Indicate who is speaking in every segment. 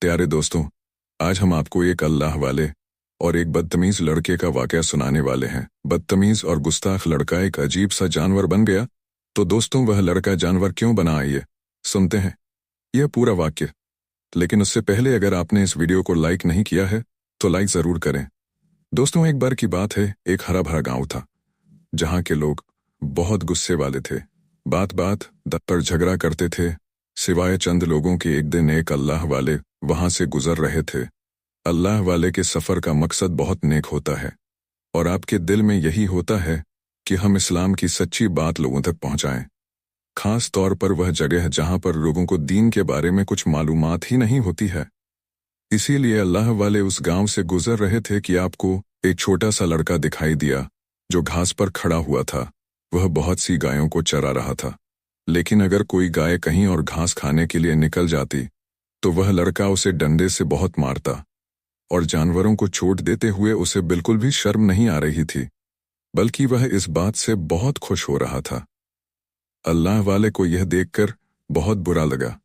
Speaker 1: प्यारे दोस्तों, आज हम आपको एक अल्लाह वाले और एक बदतमीज लड़के का वाकया सुनाने वाले हैं। बदतमीज और गुस्ताख लड़का एक अजीब सा जानवर बन गया। तो दोस्तों, वह लड़का जानवर क्यों बना, आइए सुनते हैं यह पूरा वाक्य। लेकिन उससे पहले अगर आपने इस वीडियो को लाइक नहीं किया है तो लाइक जरूर करें। दोस्तों, एक बार की बात है, एक हरा भरा गांव था जहां के लोग बहुत गुस्से वाले थे। बात बात पर झगड़ा करते थे। सिवाय चंद लोगों के एक दिन एक अल्लाह वाले वहां से गुजर रहे थे। अल्लाह वाले के सफर का मकसद बहुत नेक होता है और आपके दिल में यही होता है कि हम इस्लाम की सच्ची बात लोगों तक पहुंचाएं। खास तौर पर वह जगह जहां पर लोगों को दीन के बारे में कुछ मालूमात ही नहीं होती है। इसीलिए अल्लाह वाले उस गांव से गुजर रहे थे कि आपको एक छोटा सा लड़का दिखाई दिया जो घास पर खड़ा हुआ था। वह बहुत सी गायों को चरा रहा था, लेकिन अगर कोई गाय कहीं और घास खाने के लिए निकल जाती तो वह लड़का उसे डंडे से बहुत मारता और जानवरों को चोट देते हुए उसे बिल्कुल भी शर्म नहीं आ रही थी, बल्कि वह इस बात से बहुत खुश हो रहा था। अल्लाह वाले को यह देखकर बहुत बुरा लगा,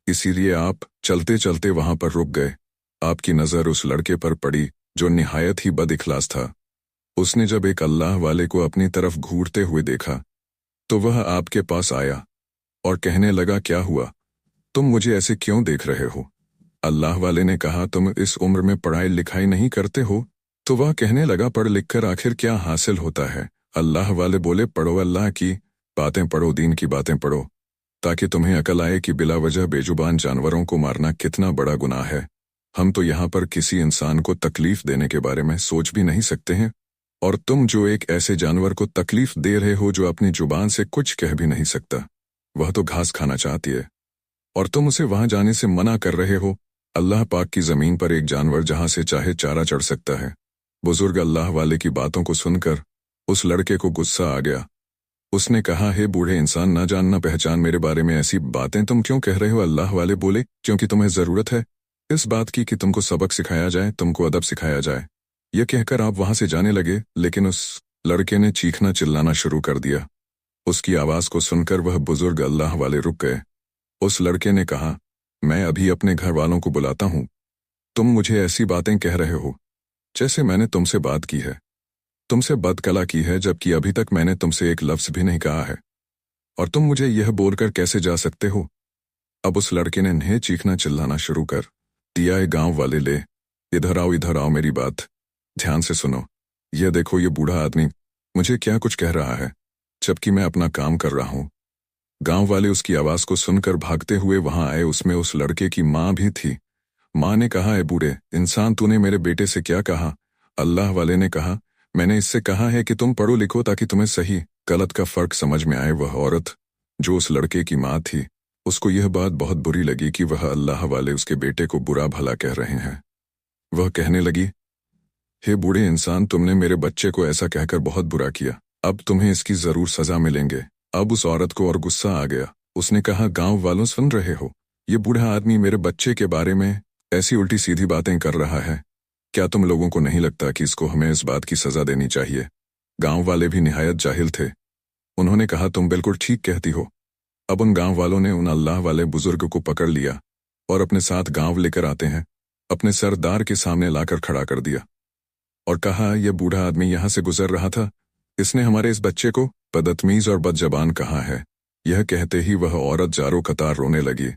Speaker 1: इसीलिए आप चलते चलते वहां पर रुक गए। आपकी नजर उस लड़के पर पड़ी जो निहायत ही बदइखलास था। उसने जब एक अल्लाह वाले को अपनी तरफ घूरते हुए देखा तो वह आपके पास आया और कहने लगा, क्या हुआ, तुम मुझे ऐसे क्यों देख रहे हो? अल्लाह वाले ने कहा, तुम इस उम्र में पढ़ाई लिखाई नहीं करते हो? तो वह कहने लगा, पढ़ लिख कर आखिर क्या हासिल होता है? अल्लाह वाले बोले, पढ़ो, अल्लाह की बातें पढ़ो, दीन की बातें पढ़ो, ताकि तुम्हें अकल आए कि बिला वजह बेजुबान जानवरों को मारना कितना बड़ा गुनाह है। हम तो यहाँ पर किसी इंसान को तकलीफ देने के बारे में सोच भी नहीं सकते हैं, और तुम जो एक ऐसे जानवर को तकलीफ दे रहे हो जो अपनी जुबान से कुछ कह भी नहीं सकता, वह तो घास खाना चाहती है और तुम उसे वहां जाने से मना कर रहे हो। अल्लाह पाक की जमीन पर एक जानवर जहां से चाहे चारा चढ़ सकता है। बुजुर्ग अल्लाह वाले की बातों को सुनकर उस लड़के को गुस्सा आ गया। उसने कहा, हे बूढ़े इंसान, ना जान ना पहचान, मेरे बारे में ऐसी बातें तुम क्यों कह रहे हो? अल्लाह वाले बोले, क्योंकि तुम्हें जरूरत है इस बात की कि तुमको सबक सिखाया जाए, तुमको अदब सिखाया जाए। यह कहकर आप वहां से जाने लगे, लेकिन उस लड़के ने चीखना चिल्लाना शुरू कर दिया। उसकी आवाज को सुनकर वह बुजुर्ग अल्लाह वाले रुक गए। उस लड़के ने कहा, मैं अभी अपने घर वालों को बुलाता हूं। तुम मुझे ऐसी बातें कह रहे हो जैसे मैंने तुमसे बात की है, तुमसे बदकला की है, जबकि अभी तक मैंने तुमसे एक लफ्ज भी नहीं कहा है, और तुम मुझे यह बोलकर कैसे जा सकते हो? अब उस लड़के ने इन्हें चीखना चिल्लाना शुरू कर दिया। गांव वाले, ले इधर आओ, मेरी बात ध्यान से सुनो। यह देखो, ये बूढ़ा आदमी मुझे क्या कुछ कह रहा है जबकि मैं अपना काम कर रहा हूं। गांव वाले उसकी आवाज को सुनकर भागते हुए वहां आए। उसमें उस लड़के की मां भी थी। मां ने कहा, ए बूढ़े इंसान, तूने मेरे बेटे से क्या कहा? अल्लाह वाले ने कहा, मैंने इससे कहा है कि तुम पढ़ो लिखो ताकि तुम्हें सही गलत का फर्क समझ में आए। वह औरत जो उस लड़के की मां थी, उसको यह बात बहुत बुरी लगी कि वह अल्लाह वाले उसके बेटे को बुरा भला कह रहे हैं। वह कहने लगी, हे बूढ़े इंसान, तुमने मेरे बच्चे को ऐसा कहकर बहुत बुरा किया, अब तुम्हें इसकी जरूर सजा मिलेंगे। अब उस औरत को और गुस्सा आ गया। उसने कहा, गांव वालों, सुन रहे हो, ये बूढ़ा आदमी मेरे बच्चे के बारे में ऐसी उल्टी सीधी बातें कर रहा है। क्या तुम लोगों को नहीं लगता कि इसको हमें इस बात की सजा देनी चाहिए? गांव वाले भी निहायत जाहिल थे। उन्होंने कहा, तुम बिल्कुल ठीक कहती हो। अब उन गांव वालों ने उन अल्लाह वाले बुजुर्ग को पकड़ लिया और अपने साथ गांव लेकर आते हैं अपने सरदार के सामने लाकर खड़ा कर दिया और कहा, यह बूढ़ा आदमी यहां से गुजर रहा था, इसने हमारे इस बच्चे को बदतमीज और बदजबान कहा है। यह कहते ही वह औरत जारो कतार रोने लगी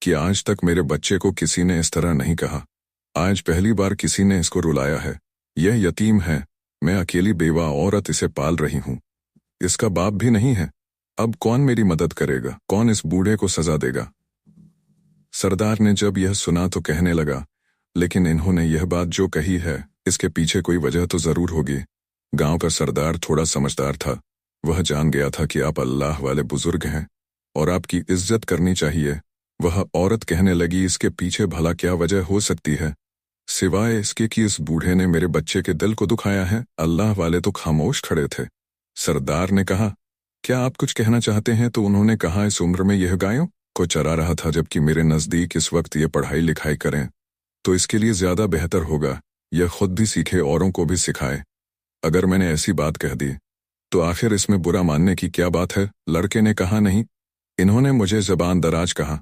Speaker 1: कि आज तक मेरे बच्चे को किसी ने इस तरह नहीं कहा, आज पहली बार किसी ने इसको रुलाया है। यह यतीम है, मैं अकेली बेवा औरत इसे पाल रही हूं, इसका बाप भी नहीं है। अब कौन मेरी मदद करेगा? कौन इस बूढ़े को सजा देगा? सरदार ने जब यह सुना तो कहने लगा, लेकिन इन्होंने यह बात जो कही है इसके पीछे कोई वजह तो जरूर होगी। गांव का सरदार थोड़ा समझदार था। वह जान गया था कि आप अल्लाह वाले बुजुर्ग हैं और आपकी इज्जत करनी चाहिए। वह औरत कहने लगी, इसके पीछे भला क्या वजह हो सकती है सिवाय इसके कि इस बूढ़े ने मेरे बच्चे के दिल को दुखाया है? अल्लाह वाले तो खामोश खड़े थे। सरदार ने कहा, क्या आप कुछ कहना चाहते हैं? तो उन्होंने कहा, इस उम्र में यह गायों को चरा रहा था, जबकि मेरे नजदीक इस वक्त ये पढ़ाई लिखाई करें तो इसके लिए ज्यादा बेहतर होगा यह खुद भी सीखे, औरों को भी सिखाए। अगर मैंने ऐसी बात कह दी तो आखिर इसमें बुरा मानने की क्या बात है? लड़के ने कहा, नहीं, इन्होंने मुझे ज़बान दराज कहा,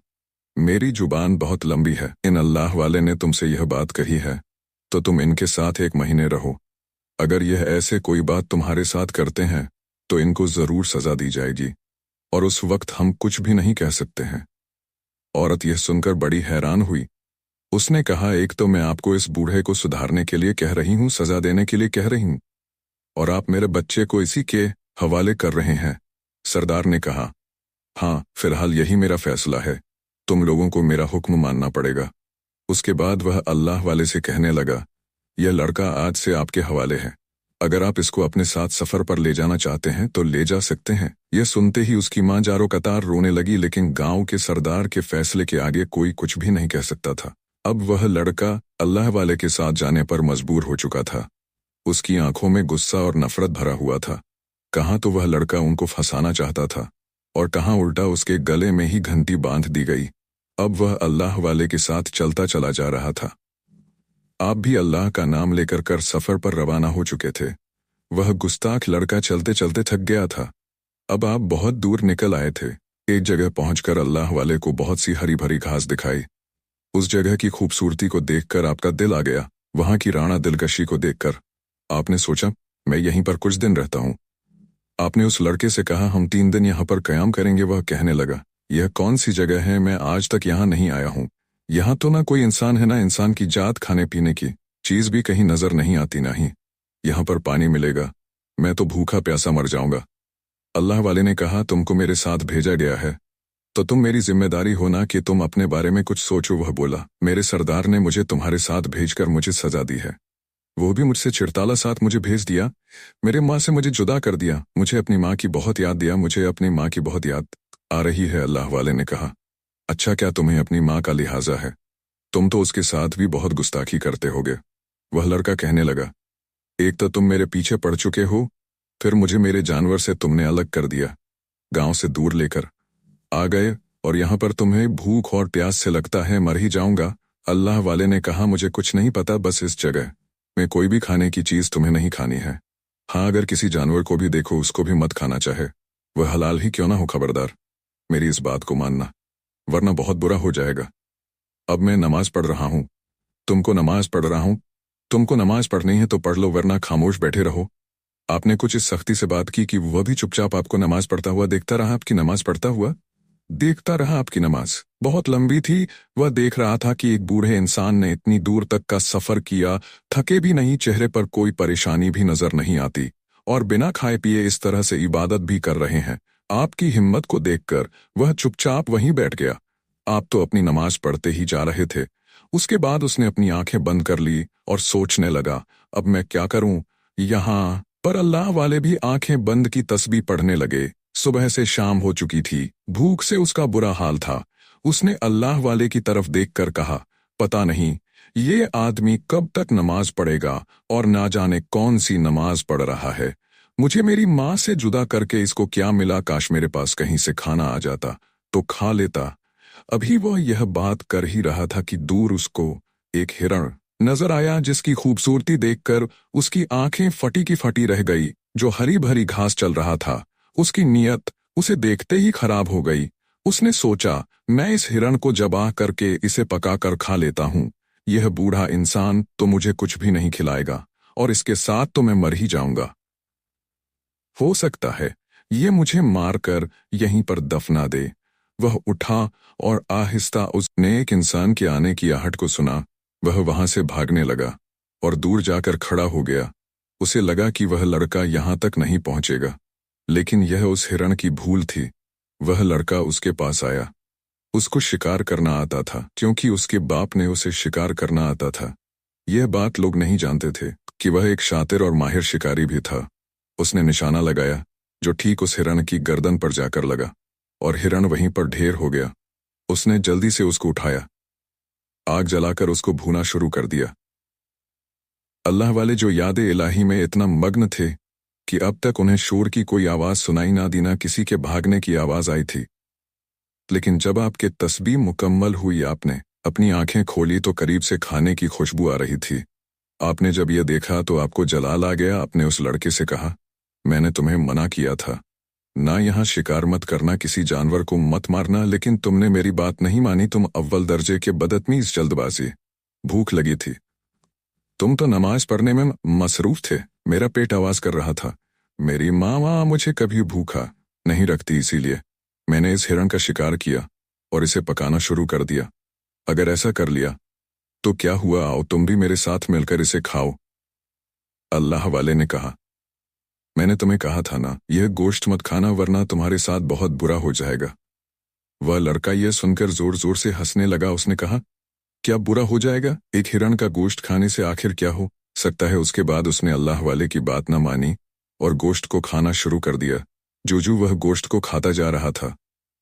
Speaker 1: मेरी जुबान बहुत लंबी है। इन अल्लाह वाले ने तुमसे यह बात कही है तो तुम इनके साथ 1 महीने रहो। अगर यह ऐसे कोई बात तुम्हारे साथ करते हैं तो इनको जरूर सजा दी जाएगी और उस वक्त हम कुछ भी नहीं कह सकते हैं। औरत यह सुनकर बड़ी हैरान हुई। उसने कहा, एक तो मैं आपको इस बूढ़े को सुधारने के लिए कह रही हूँ, सजा देने के लिए कह रही हूँ, और आप मेरे बच्चे को इसी के हवाले कर रहे हैं। सरदार ने कहा, हाँ, फिलहाल यही मेरा फैसला है, तुम लोगों को मेरा हुक्म मानना पड़ेगा। उसके बाद वह अल्लाह वाले से कहने लगा, यह लड़का आज से आपके हवाले है। अगर आप इसको अपने साथ सफर पर ले जाना चाहते हैं तो ले जा सकते हैं। यह सुनते ही उसकी मां जारो कतार रोने लगी, लेकिन गांव के सरदार के फैसले के आगे कोई कुछ भी नहीं कह सकता था। अब वह लड़का अल्लाह वाले के साथ जाने पर मजबूर हो चुका था। उसकी आंखों में गुस्सा और नफरत भरा हुआ था। कहाँ तो वह लड़का उनको फंसाना चाहता था और कहाँ उल्टा उसके गले में ही घंटी बांध दी गई। अब वह अल्लाह वाले के साथ चलता चला जा रहा था। आप भी अल्लाह का नाम लेकर कर सफर पर रवाना हो चुके थे। वह गुस्ताख लड़का चलते चलते थक गया था। अब आप बहुत दूर निकल आए थे। एक जगह पहुंचकर अल्लाह वाले को बहुत सी हरी भरी घास दिखाई। उस जगह की खूबसूरती को देखकर आपका दिल आ गया। वहां की राणा दिलकशी को देखकर आपने सोचा, मैं यहीं पर कुछ दिन रहता हूं। आपने उस लड़के से कहा, हम 3 दिन यहां पर कयाम करेंगे। वह कहने लगा, यह कौन सी जगह है, मैं आज तक यहां नहीं आया हूं। यहाँ तो ना कोई इंसान है, ना इंसान की जात, खाने पीने की चीज भी कहीं नजर नहीं आती, ना ही यहाँ पर पानी मिलेगा। मैं तो भूखा प्यासा मर जाऊंगा। अल्लाह वाले ने कहा, तुमको मेरे साथ भेजा गया है तो तुम मेरी जिम्मेदारी हो ना कि तुम अपने बारे में कुछ सोचो। वह बोला, मेरे सरदार ने मुझे तुम्हारे साथ भेजकर मुझे सजा दी है। वो भी मुझसे चिरताला साथ मुझे भेज दिया। मेरे माँ से मुझे जुदा कर दिया। मुझे अपनी माँ की बहुत याद दिया। मुझे अपनी माँ की बहुत याद आ रही है। अल्लाह वाले ने कहा, अच्छा, क्या तुम्हें अपनी माँ का लिहाजा है? तुम तो उसके साथ भी बहुत गुस्ताखी करते होगे। वह लड़का कहने लगा, एक तो तुम मेरे पीछे पड़ चुके हो, फिर मुझे मेरे जानवर से तुमने अलग कर दिया, गांव से दूर लेकर आ गए, और यहाँ पर तुम्हें भूख और प्यास से लगता है मर ही जाऊंगा। अल्लाह वाले ने कहा, मुझे कुछ नहीं पता, बस इस जगह में कोई भी खाने की चीज तुम्हें नहीं खानी है। हाँ, अगर किसी जानवर को भी देखो उसको भी मत खाना, चाहे वह हलाल ही क्यों ना हो। खबरदार मेरी इस बात को मानना, वरना बहुत बुरा हो जाएगा। अब मैं नमाज पढ़ रहा हूँ, तुमको नमाज पढ़ रहा हूँ, तुमको नमाज पढ़नी है तो पढ़ लो, वरना खामोश बैठे रहो। आपने कुछ इस सख्ती से बात की कि वह भी चुपचाप आपको नमाज पढ़ता हुआ देखता रहा। आपकी नमाज पढ़ता हुआ देखता रहा। आपकी नमाज बहुत लंबी थी। वह देख रहा था कि एक बूढ़े इंसान ने इतनी दूर तक का सफर किया, थके भी नहीं, चेहरे पर कोई परेशानी भी नजर नहीं आती, और बिना खाए पिए इस तरह से इबादत भी कर रहे हैं। आपकी हिम्मत को देखकर वह चुपचाप वहीं बैठ गया। आप तो अपनी नमाज पढ़ते ही जा रहे थे। उसके बाद उसने अपनी आंखें बंद कर ली और सोचने लगा, अब मैं क्या करूं यहाँ पर। अल्लाह वाले भी आंखें बंद की तस्बीह पढ़ने लगे। सुबह से शाम हो चुकी थी। भूख से उसका बुरा हाल था। उसने अल्लाह वाले की तरफ देखकर कहा, पता नहीं ये आदमी कब तक नमाज पढ़ेगा और ना जाने कौन सी नमाज पढ़ रहा है। मुझे मेरी माँ से जुदा करके इसको क्या मिला? काश मेरे पास कहीं से खाना आ जाता तो खा लेता। अभी वह यह बात कर ही रहा था कि दूर उसको एक हिरण नजर आया, जिसकी खूबसूरती देखकर उसकी आंखें फटी की फटी रह गई। जो हरी भरी घास चल रहा था, उसकी नीयत उसे देखते ही खराब हो गई। उसने सोचा, मैं इस हिरण को जबाह करके इसे पकाकर खा लेता हूँ। यह बूढ़ा इंसान तो मुझे कुछ भी नहीं खिलाएगा और इसके साथ तो मैं मर ही जाऊंगा। हो सकता है ये मुझे मारकर यहीं पर दफना दे। वह उठा और आहिस्ता उसने एक इंसान के आने की आहट को सुना। वह वहां से भागने लगा और दूर जाकर खड़ा हो गया। उसे लगा कि वह लड़का यहां तक नहीं पहुंचेगा, लेकिन यह उस हिरण की भूल थी। वह लड़का उसके पास आया। उसको शिकार करना आता था, क्योंकि उसके बाप ने उसे शिकार करना आता था। यह बात लोग नहीं जानते थे कि वह एक शातिर और माहिर शिकारी भी था। उसने निशाना लगाया जो ठीक उस हिरण की गर्दन पर जाकर लगा, और हिरण वहीं पर ढेर हो गया। उसने जल्दी से उसको उठाया, आग जलाकर उसको भूना शुरू कर दिया। अल्लाह वाले जो याद-ए इलाही में इतना मग्न थे कि अब तक उन्हें शोर की कोई आवाज सुनाई ना दी, ना किसी के भागने की आवाज आई थी। लेकिन जब आपके तस्बीह मुकम्मल हुई, आपने अपनी आंखें खोली तो करीब से खाने की खुशबू आ रही थी। आपने जब यह देखा तो आपको जलाल आ गया। आपने उस लड़के से कहा, मैंने तुम्हें मना किया था, ना यहाँ शिकार मत करना, किसी जानवर को मत मारना, लेकिन तुमने मेरी बात नहीं मानी। तुम अव्वल दर्जे के बदतमीज जल्दबाजी। भूख लगी थी, तुम तो नमाज पढ़ने में मसरूफ थे। मेरा पेट आवाज कर रहा था। मेरी माँ मुझे कभी भूखा नहीं रखती, इसीलिए मैंने इस हिरण का शिकार किया और इसे पकाना शुरू कर दिया। अगर ऐसा कर लिया तो क्या हुआ, आओ तुम भी मेरे साथ मिलकर इसे खाओ। अल्लाह वाले ने कहा, मैंने तुम्हें कहा था ना, यह गोश्त मत खाना वरना तुम्हारे साथ बहुत बुरा हो जाएगा। वह लड़का यह सुनकर जोर जोर से हंसने लगा। उसने कहा, क्या बुरा हो जाएगा? एक हिरण का गोश्त खाने से आखिर क्या हो सकता है? उसके बाद उसने अल्लाह वाले की बात न मानी और गोश्त को खाना शुरू कर दिया। जो वह गोश्त को खाता जा रहा था,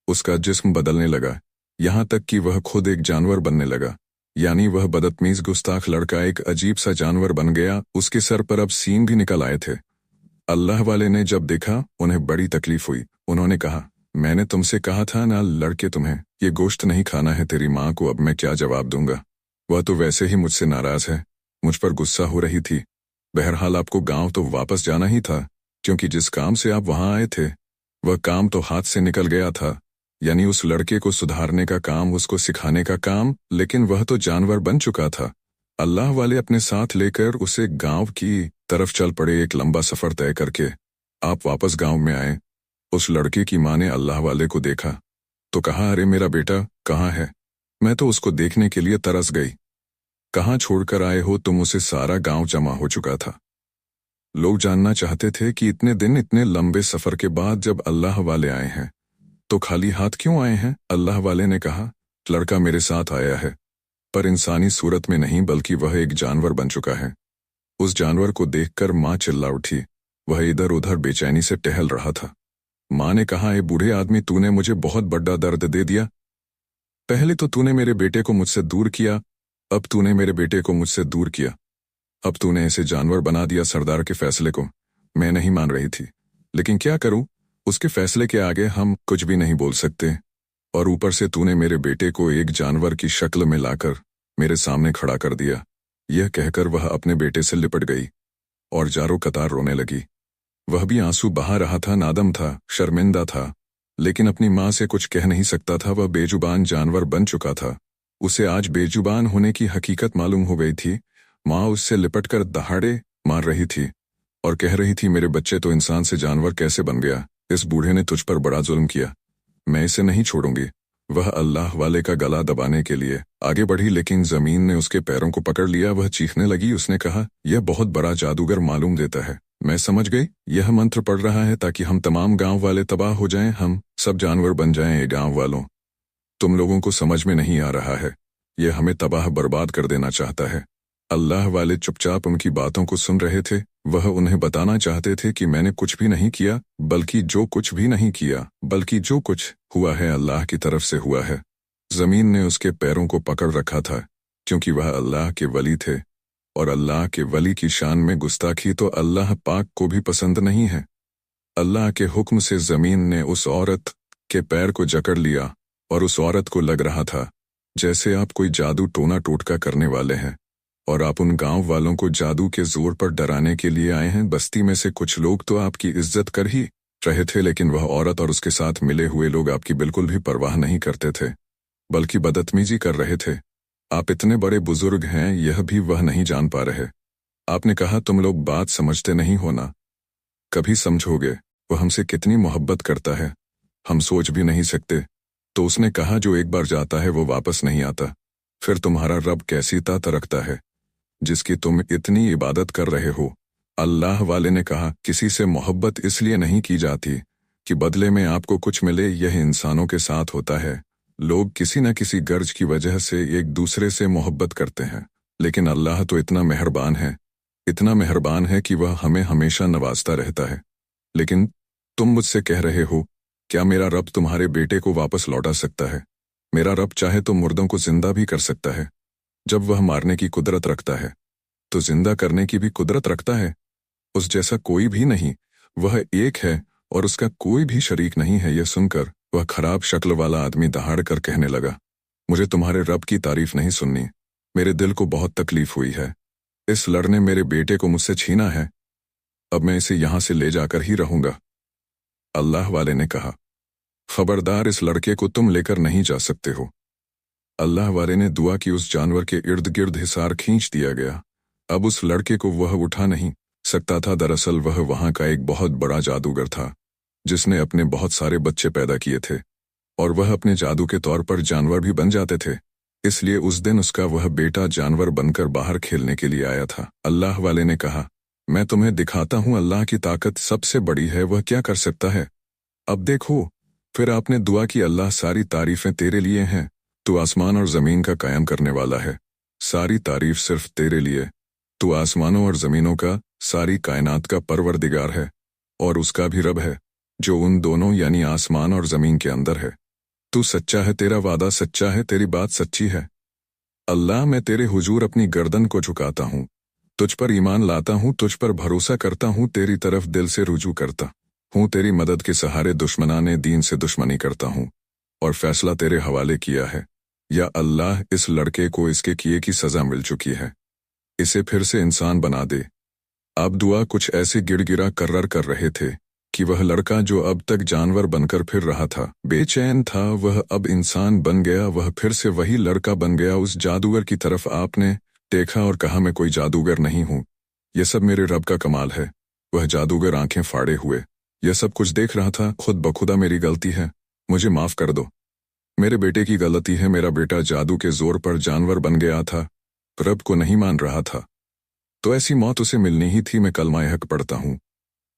Speaker 1: उसका जिस्म बदलने लगा, यहाँ तक कि वह खुद एक जानवर बनने लगा। यानी वह बदतमीज गुस्ताख लड़का एक अजीब सा जानवर बन गया। उसके सर पर अब सींग भी निकल आए थे। अल्लाह वाले ने जब देखा, उन्हें बड़ी तकलीफ हुई। उन्होंने कहा, मैंने तुमसे कहा था ना लड़के, तुम्हें ये गोश्त नहीं खाना है। तेरी माँ को अब मैं क्या जवाब दूंगा? वह तो वैसे ही मुझसे नाराज है, मुझ पर गुस्सा हो रही थी। बहरहाल आपको गांव तो वापस जाना ही था, क्योंकि जिस काम से आप वहां आए थे वह काम तो हाथ से निकल गया था। यानी उस लड़के को सुधारने का काम, उसको सिखाने का काम, लेकिन वह तो जानवर बन चुका था। अल्लाह वाले अपने साथ लेकर उसे गांव की तरफ चल पड़े। एक लंबा सफर तय करके आप वापस गांव में आए। उस लड़के की माँ ने अल्लाह वाले को देखा तो कहा, अरे मेरा बेटा कहाँ है? मैं तो उसको देखने के लिए तरस गई। कहाँ छोड़कर आए हो तुम उसे? सारा गांव जमा हो चुका था। लोग जानना चाहते थे कि इतने दिन, इतने लंबे सफर के बाद जब अल्लाह वाले आए हैं तो खाली हाथ क्यों आए हैं? अल्लाह वाले ने कहा, लड़का मेरे साथ आया है, पर इंसानी सूरत में नहीं, बल्कि वह एक जानवर बन चुका है। उस जानवर को देखकर माँ चिल्ला उठी। वह इधर उधर बेचैनी से टहल रहा था। माँ ने कहा, ए बूढ़े आदमी, तूने मुझे बहुत बड़ा दर्द दे दिया। पहले तो तूने मेरे बेटे को मुझसे दूर किया, अब तूने मेरे बेटे को मुझसे दूर किया, अब तूने इसे जानवर बना दिया। सरदार के फैसले को मैं नहीं मान रही थी, लेकिन क्या करूं, उसके फैसले के आगे हम कुछ भी नहीं बोल सकते। और ऊपर से तूने मेरे बेटे को एक जानवर की शक्ल में लाकर मेरे सामने खड़ा कर दिया। यह कहकर वह अपने बेटे से लिपट गई और जारो कतार रोने लगी। वह भी आंसू बहा रहा था, नादम था, शर्मिंदा था, लेकिन अपनी माँ से कुछ कह नहीं सकता था। वह बेजुबान जानवर बन चुका था। उसे आज बेजुबान होने की हकीकत मालूम हो गई थी। माँ उससे लिपटकर दहाड़े मार रही थी और कह रही थी, मेरे बच्चे तो इंसान से जानवर कैसे बन गया? इस बूढ़े ने तुझ पर बड़ा जुल्म किया, मैं इसे नहीं छोड़ूंगी। वह अल्लाह वाले का गला दबाने के लिए आगे बढ़ी, लेकिन जमीन ने उसके पैरों को पकड़ लिया। वह चीखने लगी। उसने कहा, यह बहुत बड़ा जादूगर मालूम देता है। मैं समझ गई, यह मंत्र पढ़ रहा है ताकि हम तमाम गांव वाले तबाह हो जाएं, हम सब जानवर बन जाएं। गांव वालों, तुम लोगों को समझ में नहीं आ रहा है, यह हमें तबाह बर्बाद कर देना चाहता है। अल्लाह वाले चुपचाप उनकी बातों को सुन रहे थे। वह उन्हें बताना चाहते थे कि मैंने कुछ भी नहीं किया, बल्कि जो कुछ हुआ है अल्लाह की तरफ से हुआ है। जमीन ने उसके पैरों को पकड़ रखा था, क्योंकि वह अल्लाह के वली थे, और अल्लाह के वली की शान में गुस्ताखी तो अल्लाह पाक को भी पसंद नहीं है। अल्लाह के हुक्म से जमीन ने उस औरत के पैर को जकड़ लिया और उस औरत को लग रहा था जैसे आप कोई जादू टोना टोटका करने वाले हैं और आप उन गांव वालों को जादू के जोर पर डराने के लिए आए हैं। बस्ती में से कुछ लोग तो आपकी इज्जत कर ही रहे थे, लेकिन वह औरत और उसके साथ मिले हुए लोग आपकी बिल्कुल भी परवाह नहीं करते थे, बल्कि बदतमीजी कर रहे थे। आप इतने बड़े बुजुर्ग हैं, यह भी वह नहीं जान पा रहे। आपने कहा, तुम लोग बात समझते नहीं हो ना, कभी समझोगे। वह हमसे कितनी मोहब्बत करता है, हम सोच भी नहीं सकते। तो उसने कहा, जो एक बार जाता है वो वापस नहीं आता। फिर तुम्हारा रब कैसी तात रखता है जिसकी तुम इतनी इबादत कर रहे हो। अल्लाह वाले ने कहा, किसी से मोहब्बत इसलिए नहीं की जाती कि बदले में आपको कुछ मिले। यह इंसानों के साथ होता है। लोग किसी न किसी गर्ज की वजह से एक दूसरे से मोहब्बत करते हैं, लेकिन अल्लाह तो इतना मेहरबान है कि वह हमें हमेशा नवाजता रहता है। लेकिन तुम मुझसे कह रहे हो, क्या मेरा रब तुम्हारे बेटे को वापस लौटा सकता है? मेरा रब चाहे तो मुर्दों को जिंदा भी कर सकता है। जब वह मारने की कुदरत रखता है तो जिंदा करने की भी कुदरत रखता है। उस जैसा कोई भी नहीं, वह एक है और उसका कोई भी शरीक नहीं है। यह सुनकर वह खराब शक्ल वाला आदमी दहाड़ कर कहने लगा, मुझे तुम्हारे रब की तारीफ नहीं सुननी। मेरे दिल को बहुत तकलीफ हुई है। इस लड़ ने मेरे बेटे को मुझसे छीना है, अब मैं इसे यहां से ले जाकर ही रहूंगा। अल्लाह वाले ने कहा, खबरदार, इस लड़के को तुम लेकर नहीं जा सकते हो। अल्लाह वाले ने दुआ की, उस जानवर के इर्द गिर्द हिसार खींच दिया गया। अब उस लड़के को वह उठा नहीं सकता था। दरअसल वह वहां का एक बहुत बड़ा जादूगर था, जिसने अपने बहुत सारे बच्चे पैदा किए थे, और वह अपने जादू के तौर पर जानवर भी बन जाते थे। इसलिए उस दिन उसका वह बेटा जानवर बनकर बाहर खेलने के लिए आया था। अल्लाह वाले ने कहा, मैं तुम्हें दिखाता हूँ, अल्लाह की ताकत सबसे बड़ी है, वह क्या कर सकता है, अब देखो। फिर आपने दुआ की, अल्लाह, सारी तारीफें तेरे लिए हैं, तू आसमान और ज़मीन का कायम करने वाला है। सारी तारीफ सिर्फ तेरे लिए, तू आसमानों और ज़मीनों का, सारी कायनात का परवरदिगार है, और उसका भी रब है, जो उन दोनों यानी आसमान और ज़मीन के अंदर है। तू सच्चा है, तेरा वादा सच्चा है, तेरी बात सच्ची है। अल्लाह, मैं तेरे हुजूर अपनी गर्दन को झुकाता हूँ, तुझ पर ईमान लाता हूँ, तुझ पर भरोसा करता हूँ, तेरी तरफ दिल से रुजू करता हूँ, तेरी मदद के सहारे दुश्मनाने दीन से दुश्मनी करता हूँ, और फैसला तेरे हवाले किया है। या अल्लाह, इस लड़के को इसके किए की सज़ा मिल चुकी है, इसे फिर से इंसान बना दे। आप दुआ कुछ ऐसे गिड़गिड़ा कर्रर कर रहे थे कि वह लड़का जो अब तक जानवर बनकर फिर रहा था, बेचैन था, वह अब इंसान बन गया, वह फिर से वही लड़का बन गया। उस जादूगर की तरफ आपने देखा और कहा, मैं कोई जादूगर नहीं हूँ, यह सब मेरे रब का कमाल है। वह जादूगर आंखें फाड़े हुए यह सब कुछ देख रहा था। खुद बखुदा मेरी गलती है, मुझे माफ कर दो, मेरे बेटे की गलती है, मेरा बेटा जादू के जोर पर जानवर बन गया था, रब को नहीं मान रहा था, तो ऐसी मौत उसे मिलनी ही थी। मैं कलमा हक पढ़ता हूँ।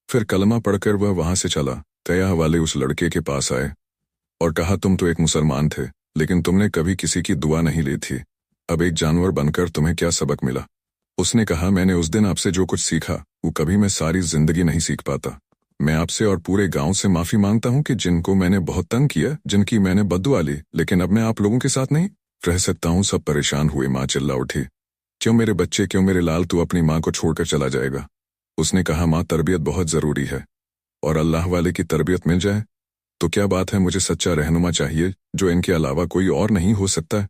Speaker 1: फिर कलमा पढ़कर वह वहां से चला। तया वाले उस लड़के के पास आए और कहा, तुम तो एक मुसलमान थे, लेकिन तुमने कभी किसी की दुआ नहीं ली थी, अब एक जानवर बनकर तुम्हें क्या सबक मिला। उसने कहा, मैंने उस दिन आपसे जो कुछ सीखा वो कभी मैं सारी जिंदगी नहीं सीख पाता। मैं आपसे और पूरे गांव से माफी मांगता हूं कि जिनको मैंने बहुत तंग किया, जिनकी मैंने बद्दुआ ली, लेकिन अब मैं आप लोगों के साथ नहीं रह सकता हूं। सब परेशान हुए। माँ चिल्ला उठी, क्यों मेरे बच्चे, क्यों मेरे लाल, तू अपनी माँ को छोड़कर चला जाएगा। उसने कहा, माँ, तरबियत बहुत जरूरी है, और अल्लाह वाले की तरबियत मिल जाए तो क्या बात है। मुझे सच्चा रहनुमा चाहिए, जो इनके अलावा कोई और नहीं हो सकता,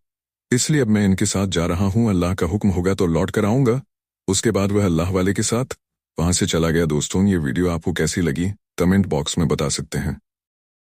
Speaker 1: इसलिए अब मैं इनके साथ जा रहा हूँ। अल्लाह का हुक्म होगा तो लौट कर आऊंगा। उसके बाद वह अल्लाह वाले के साथ वहां से चला गया। दोस्तों, ये वीडियो आपको कैसी लगी कमेंट बॉक्स में बता सकते हैं।